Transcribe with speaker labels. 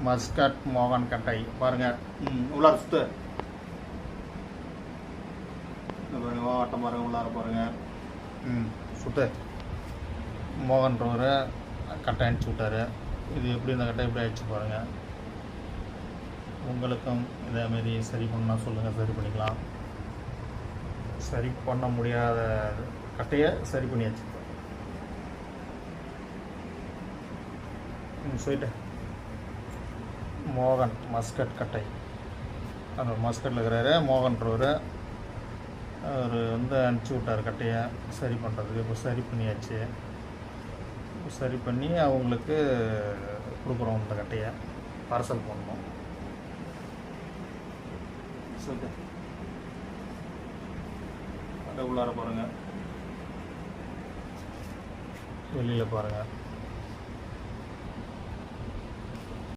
Speaker 1: Muscat மோகன் கட்டை பாருங்கள். உள்ளார சுற்று பாருங்க, ஆட்டம் பாருங்க, உள்ளார பாருங்கள். சுற்று மோகன்றவர் கட்டை அனுப்பிச்சி விட்டார். இது எப்படி இந்த கட்டை எப்படி ஆயிடுச்சு பாருங்கள். உங்களுக்கும் இதேமாரி சரி பண்ணால் சொல்லுங்கள், சரி பண்ணிக்கலாம். சரி பண்ண முடியாத கட்டையை சரி பண்ணியாச்சு. சொல்லிட்டு மோகன் மஸ்கட் கட்டை, அந்த மஸ்கட்டில் இருக்கிறாரு மோகன்றவர். அவர் அனுப்பிச்சி விட்டார் கட்டையை சரி பண்ணுறதுக்கு. இப்போ சரி பண்ணியாச்சு. சரி பண்ணி அவங்களுக்கு கொடுக்குறோம். இந்த கட்டையை பார்சல் பண்ணணும். சொல்லிட்டு அதை உள்ளார பாருங்கள், வெளியில் பாருங்கள்.